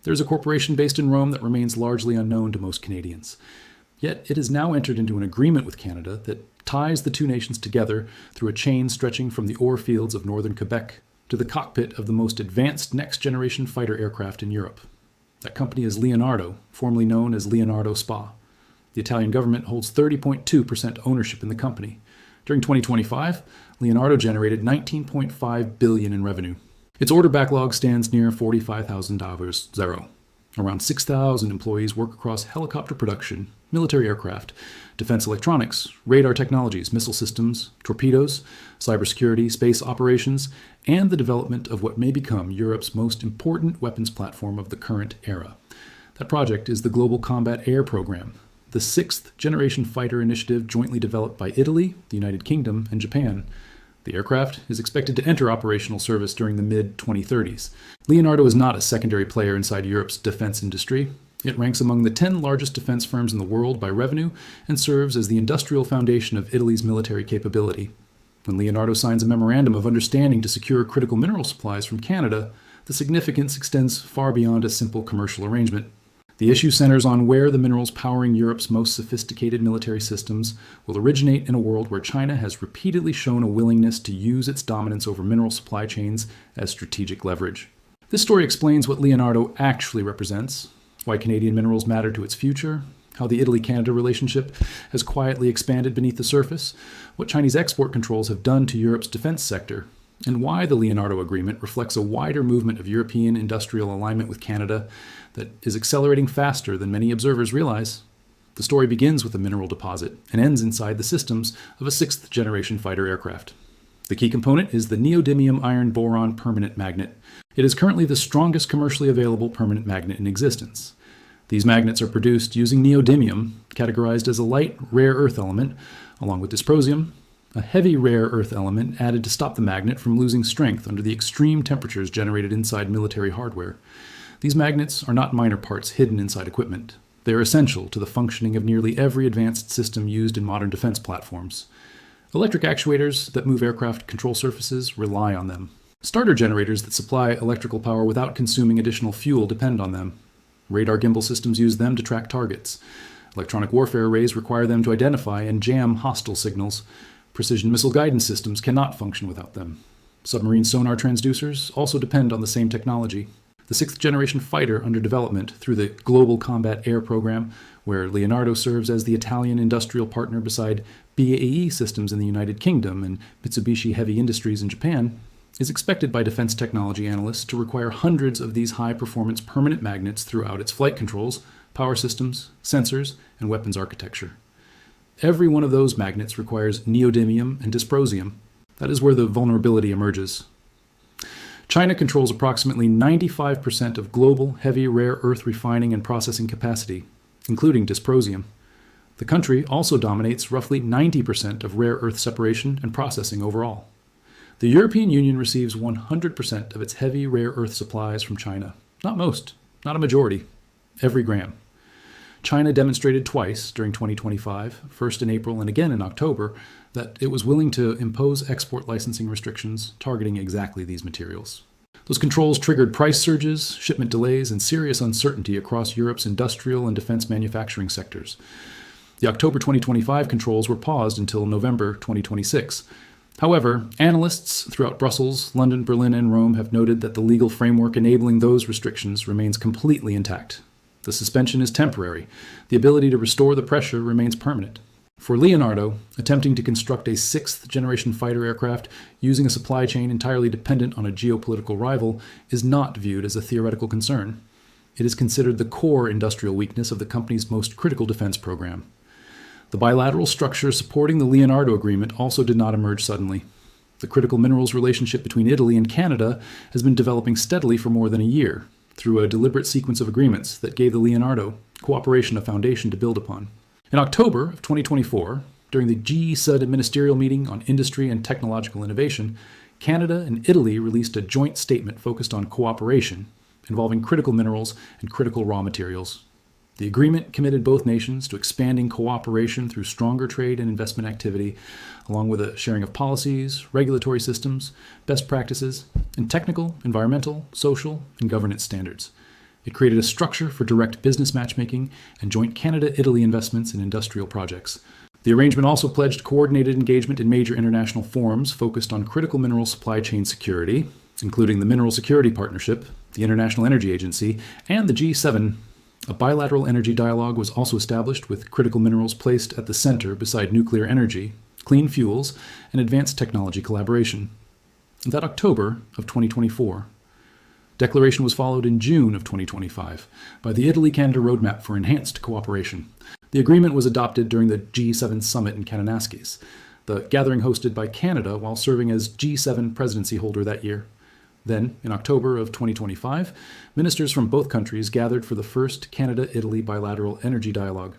There's a corporation based in Rome that remains largely unknown to most Canadians. Yet it has now entered into an agreement with Canada that ties the two nations together through a chain stretching from the ore fields of northern Quebec to the cockpit of the most advanced next-generation fighter aircraft in Europe. That company is Leonardo, formerly known as Leonardo S.p.A. The Italian government holds 30.2% ownership in the company. During 2025, Leonardo generated $19.5 billion in revenue. Its order backlog stands near $45,000. Around 6,000 employees work across helicopter production, military aircraft, defense electronics, radar technologies, missile systems, torpedoes, cybersecurity, space operations, and the development of what may become Europe's most important weapons platform of the current era. That project is the Global Combat Air Program, the sixth-generation fighter initiative jointly developed by Italy, the United Kingdom, and Japan. The aircraft is expected to enter operational service during the mid-2030s. Leonardo is not a secondary player inside Europe's defense industry. It ranks among the 10 largest defense firms in the world by revenue and serves as the industrial foundation of Italy's military capability. When Leonardo signs a memorandum of understanding to secure critical mineral supplies from Canada, the significance extends far beyond a simple commercial arrangement. The issue centers on where the minerals powering Europe's most sophisticated military systems will originate in a world where China has repeatedly shown a willingness to use its dominance over mineral supply chains as strategic leverage. This story explains what Leonardo actually represents, why Canadian minerals matter to its future, how the Italy-Canada relationship has quietly expanded beneath the surface, what Chinese export controls have done to Europe's defense sector, and why the Leonardo Agreement reflects a wider movement of European industrial alignment with Canada that is accelerating faster than many observers realize. The story begins with a mineral deposit and ends inside the systems of a sixth-generation fighter aircraft. The key component is the neodymium iron boron permanent magnet. It is currently the strongest commercially available permanent magnet in existence. These magnets are produced using neodymium, categorized as a light, rare earth element, along with dysprosium, a heavy rare earth element added to stop the magnet from losing strength under the extreme temperatures generated inside military hardware. These magnets are not minor parts hidden inside equipment. They are essential to the functioning of nearly every advanced system used in modern defense platforms. Electric actuators that move aircraft control surfaces rely on them. Starter generators that supply electrical power without consuming additional fuel depend on them. Radar gimbal systems use them to track targets. Electronic warfare arrays require them to identify and jam hostile signals. Precision missile guidance systems cannot function without them. Submarine sonar transducers also depend on the same technology. The sixth-generation fighter under development through the Global Combat Air Program, where Leonardo serves as the Italian industrial partner beside BAE Systems in the United Kingdom and Mitsubishi Heavy Industries in Japan, is expected by defense technology analysts to require hundreds of these high-performance permanent magnets throughout its flight controls, power systems, sensors, and weapons architecture. Every one of those magnets requires neodymium and dysprosium. That is where the vulnerability emerges. China controls approximately 95% of global heavy rare earth refining and processing capacity, including dysprosium. The country also dominates roughly 90% of rare earth separation and processing overall. The European Union receives 100% of its heavy rare earth supplies from China. Not most, not a majority, every gram. China demonstrated twice during 2025, first in April and again in October, that it was willing to impose export licensing restrictions targeting exactly these materials. Those controls triggered price surges, shipment delays, and serious uncertainty across Europe's industrial and defense manufacturing sectors. The October 2025 controls were paused until November 2026. However, analysts throughout Brussels, London, Berlin, and Rome have noted that the legal framework enabling those restrictions remains completely intact. The suspension is temporary. The ability to restore the pressure remains permanent. For Leonardo, attempting to construct a sixth-generation fighter aircraft using a supply chain entirely dependent on a geopolitical rival is not viewed as a theoretical concern. It is considered the core industrial weakness of the company's most critical defense program. The bilateral structure supporting the Leonardo Agreement also did not emerge suddenly. The critical minerals relationship between Italy and Canada has been developing steadily for more than a year, through a deliberate sequence of agreements that gave the Leonardo cooperation a foundation to build upon. In October of 2024, during the G7 ministerial meeting on industry and technological innovation, Canada and Italy released a joint statement focused on cooperation involving critical minerals and critical raw materials. The agreement committed both nations to expanding cooperation through stronger trade and investment activity, along with a sharing of policies, regulatory systems, best practices, and technical, environmental, social, and governance standards. It created a structure for direct business matchmaking and joint Canada-Italy investments in industrial projects. The arrangement also pledged coordinated engagement in major international forums focused on critical mineral supply chain security, including the Mineral Security Partnership, the International Energy Agency, and the G7. A bilateral energy dialogue was also established with critical minerals placed at the center beside nuclear energy, clean fuels, and advanced technology collaboration. That October of 2024. Declaration was followed in June of 2025 by the Italy-Canada Roadmap for Enhanced Cooperation. The agreement was adopted during the G7 summit in Kananaskis, the gathering hosted by Canada while serving as G7 presidency holder that year. Then, in October of 2025, ministers from both countries gathered for the first Canada-Italy bilateral energy dialogue.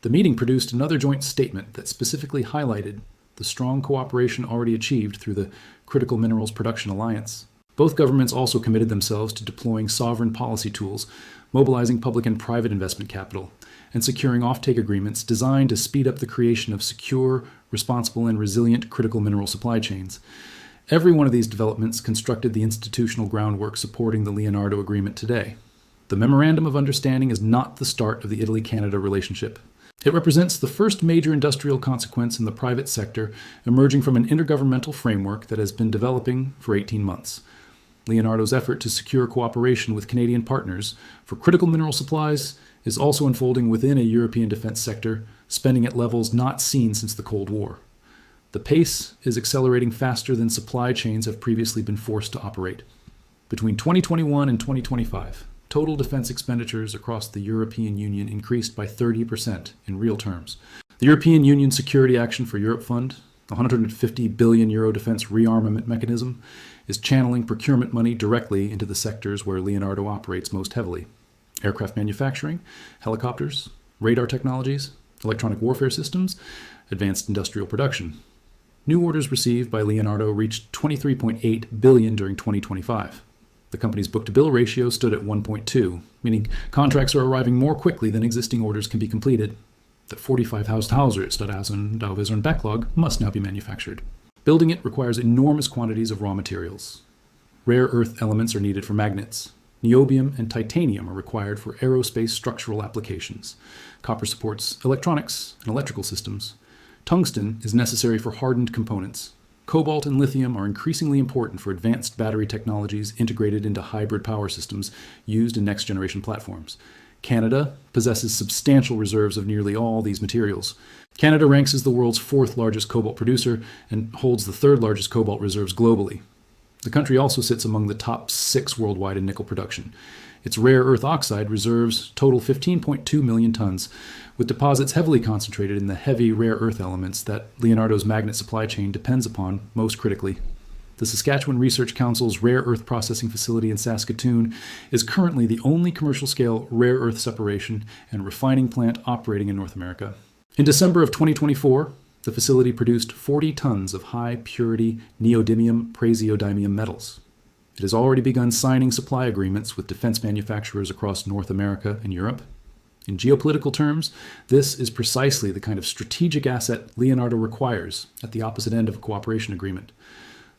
The meeting produced another joint statement that specifically highlighted the strong cooperation already achieved through the Critical Minerals Production Alliance. Both governments also committed themselves to deploying sovereign policy tools, mobilizing public and private investment capital, and securing offtake agreements designed to speed up the creation of secure, responsible, and resilient critical mineral supply chains. Every one of these developments constructed the institutional groundwork supporting the Leonardo Agreement today. The Memorandum of Understanding is not the start of the Italy-Canada relationship. It represents the first major industrial consequence in the private sector emerging from an intergovernmental framework that has been developing for 18 months. Leonardo's effort to secure cooperation with Canadian partners for critical mineral supplies is also unfolding within a European defense sector, spending at levels not seen since the Cold War. The pace is accelerating faster than supply chains have previously been forced to operate. Between 2021 and 2025, total defense expenditures across the European Union increased by 30% in real terms. The European Union Security Action for Europe Fund, the €150 billion defense rearmament mechanism, is channeling procurement money directly into the sectors where Leonardo operates most heavily: aircraft manufacturing, helicopters, radar technologies, electronic warfare systems, advanced industrial production. New orders received by Leonardo reached $23.8 billion during 2025. The company's book-to-bill ratio stood at 1.2, meaning contracts are arriving more quickly than existing orders can be completed. The 45,000 Haushaltsdaten backlog must now be manufactured. Building it requires enormous quantities of raw materials. Rare earth elements are needed for magnets. Niobium and titanium are required for aerospace structural applications. Copper supports electronics and electrical systems. Tungsten is necessary for hardened components. Cobalt and lithium are increasingly important for advanced battery technologies integrated into hybrid power systems used in next-generation platforms. Canada possesses substantial reserves of nearly all these materials. Canada ranks as the world's fourth largest cobalt producer and holds the third largest cobalt reserves globally. The country also sits among the top 6 worldwide in nickel production. Its rare earth oxide reserves total 15.2 million tons, with deposits heavily concentrated in the heavy rare earth elements that Leonardo's magnet supply chain depends upon most critically. The Saskatchewan Research Council's rare earth processing facility in Saskatoon is currently the only commercial-scale rare earth separation and refining plant operating in North America. In December of 2024, the facility produced 40 tons of high-purity neodymium praseodymium metals. It has already begun signing supply agreements with defense manufacturers across North America and Europe. In geopolitical terms, this is precisely the kind of strategic asset Leonardo requires at the opposite end of a cooperation agreement.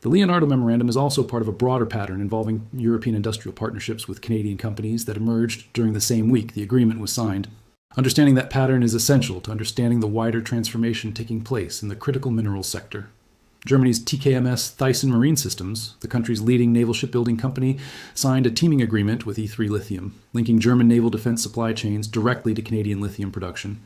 The Leonardo Memorandum is also part of a broader pattern involving European industrial partnerships with Canadian companies that emerged during the same week the agreement was signed. Understanding that pattern is essential to understanding the wider transformation taking place in the critical minerals sector. Germany's TKMS Thyssen Marine Systems, the country's leading naval shipbuilding company, signed a teaming agreement with E3 Lithium, linking German naval defense supply chains directly to Canadian lithium production.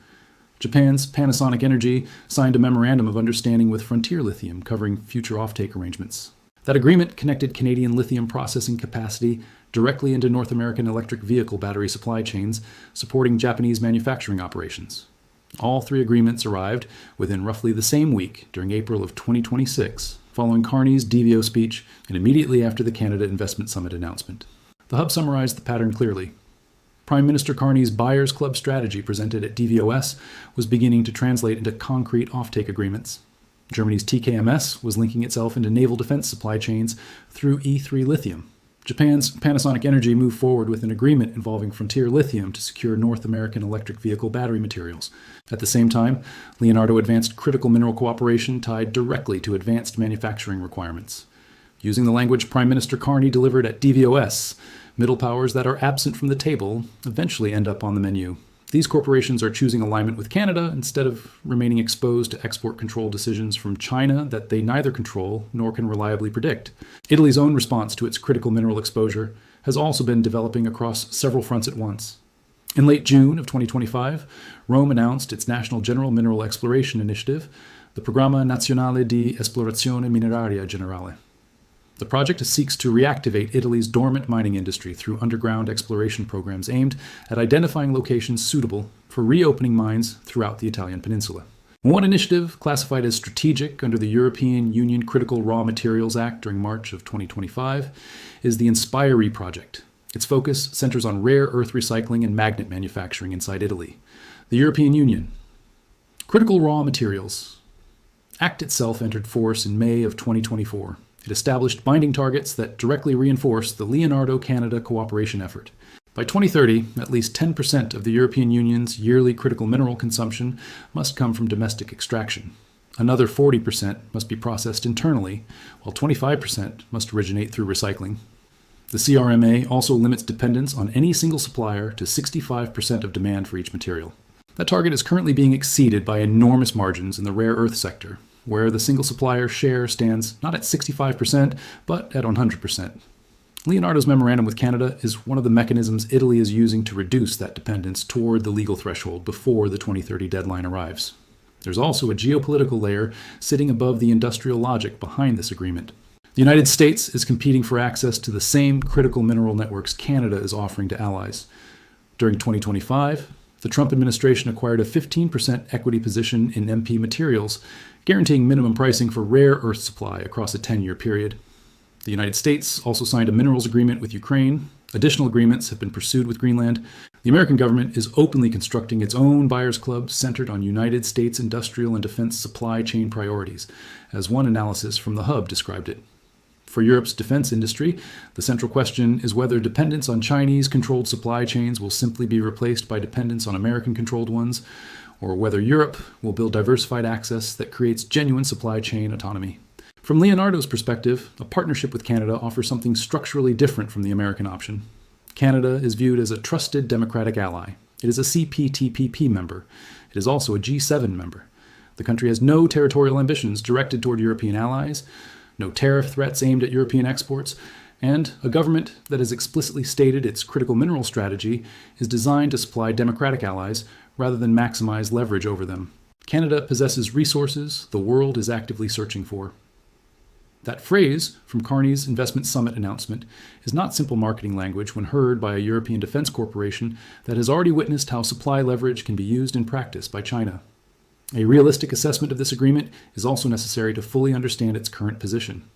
Japan's Panasonic Energy signed a memorandum of understanding with Frontier Lithium covering future offtake arrangements. That agreement connected Canadian lithium processing capacity directly into North American electric vehicle battery supply chains, supporting Japanese manufacturing operations. All 3 agreements arrived within roughly the same week during April of 2026, following Carney's DVO speech and immediately after the Canada Investment Summit announcement. The Hub summarized the pattern clearly. Prime Minister Carney's Buyers Club strategy presented at DVOS was beginning to translate into concrete offtake agreements. Germany's TKMS was linking itself into naval defense supply chains through E3 Lithium. Japan's Panasonic Energy moved forward with an agreement involving Frontier Lithium to secure North American electric vehicle battery materials. At the same time, Leonardo advanced critical mineral cooperation tied directly to advanced manufacturing requirements. Using the language Prime Minister Carney delivered at DVOS, Middle powers that are absent from the table eventually end up on the menu. These corporations are choosing alignment with Canada instead of remaining exposed to export control decisions from China that they neither control nor can reliably predict. Italy's own response to its critical mineral exposure has also been developing across several fronts at once. In late June of 2025, Rome announced its National General Mineral Exploration Initiative, the Programma Nazionale di Esplorazione Mineraria Generale. The project seeks to reactivate Italy's dormant mining industry through underground exploration programs aimed at identifying locations suitable for reopening mines throughout the Italian peninsula. One initiative, classified as strategic under the European Union Critical Raw Materials Act during March of 2025, is the INSPIRE project. Its focus centers on rare earth recycling and magnet manufacturing inside Italy. The European Union. Critical Raw Materials Act itself entered force in May of 2024. It established binding targets that directly reinforce the Leonardo-Canada cooperation effort. By 2030, at least 10% of the European Union's yearly critical mineral consumption must come from domestic extraction. Another 40% must be processed internally, while 25% must originate through recycling. The CRMA also limits dependence on any single supplier to 65% of demand for each material. That target is currently being exceeded by enormous margins in the rare earth sector, where the single supplier share stands not at 65%, but at 100%. Leonardo's memorandum with Canada is one of the mechanisms Italy is using to reduce that dependence toward the legal threshold before the 2030 deadline arrives. There's also a geopolitical layer sitting above the industrial logic behind this agreement. The United States is competing for access to the same critical mineral networks Canada is offering to allies. During 2025, the Trump administration acquired a 15% equity position in MP Materials, guaranteeing minimum pricing for rare earth supply across a 10-year period. The United States also signed a minerals agreement with Ukraine. Additional agreements have been pursued with Greenland. The American government is openly constructing its own buyers club centered on United States industrial and defense supply chain priorities, as one analysis from The Hub described it. For Europe's defense industry, the central question is whether dependence on Chinese-controlled supply chains will simply be replaced by dependence on American-controlled ones, or whether Europe will build diversified access that creates genuine supply chain autonomy. From Leonardo's perspective, a partnership with Canada offers something structurally different from the American option. Canada is viewed as a trusted democratic ally. It is a CPTPP member. It is also a G7 member. The country has no territorial ambitions directed toward European allies, no tariff threats aimed at European exports, and a government that has explicitly stated its critical mineral strategy is designed to supply democratic allies rather than maximize leverage over them. Canada possesses resources the world is actively searching for. That phrase from Carney's Investment Summit announcement is not simple marketing language when heard by a European defense corporation that has already witnessed how supply leverage can be used in practice by China. A realistic assessment of this agreement is also necessary to fully understand its current position.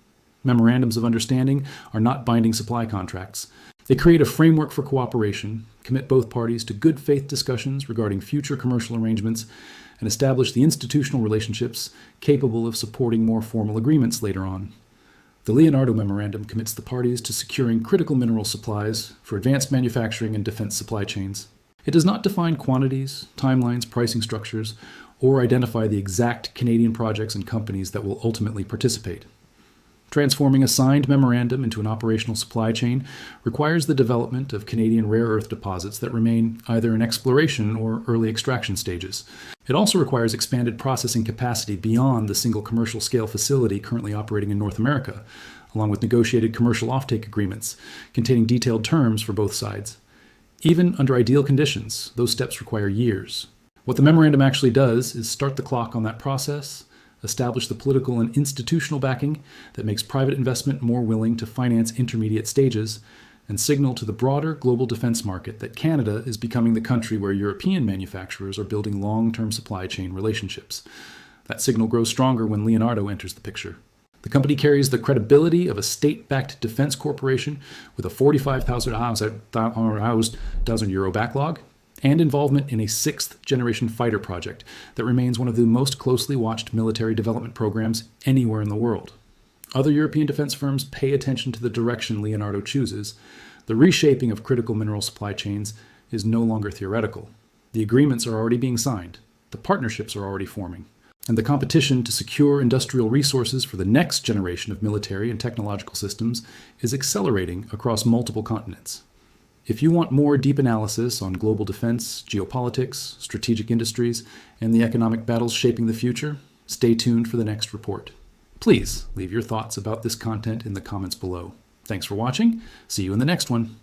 Memorandums of understanding are not binding supply contracts. They create a framework for cooperation, commit both parties to good faith discussions regarding future commercial arrangements, and establish the institutional relationships capable of supporting more formal agreements later on. The Leonardo Memorandum commits the parties to securing critical mineral supplies for advanced manufacturing and defense supply chains. It does not define quantities, timelines, pricing structures, or identify the exact Canadian projects and companies that will ultimately participate. Transforming a signed memorandum into an operational supply chain requires the development of Canadian rare earth deposits that remain either in exploration or early extraction stages. It also requires expanded processing capacity beyond the single commercial scale facility currently operating in North America, along with negotiated commercial offtake agreements containing detailed terms for both sides. Even under ideal conditions, those steps require years. What the memorandum actually does is start the clock on that process, establish the political and institutional backing that makes private investment more willing to finance intermediate stages, and signal to the broader global defense market that Canada is becoming the country where European manufacturers are building long-term supply chain relationships. That signal grows stronger when Leonardo enters the picture. The company carries the credibility of a state-backed defense corporation with a 45,000 euro backlog, and involvement in a sixth-generation fighter project that remains one of the most closely watched military development programs anywhere in the world. Other European defense firms pay attention to the direction Leonardo chooses. The reshaping of critical mineral supply chains is no longer theoretical. The agreements are already being signed. The partnerships are already forming. And the competition to secure industrial resources for the next generation of military and technological systems is accelerating across multiple continents. If you want more deep analysis on global defense, geopolitics, strategic industries, and the economic battles shaping the future, stay tuned for the next report. Please leave your thoughts about this content in the comments below. Thanks for watching. See you in the next one.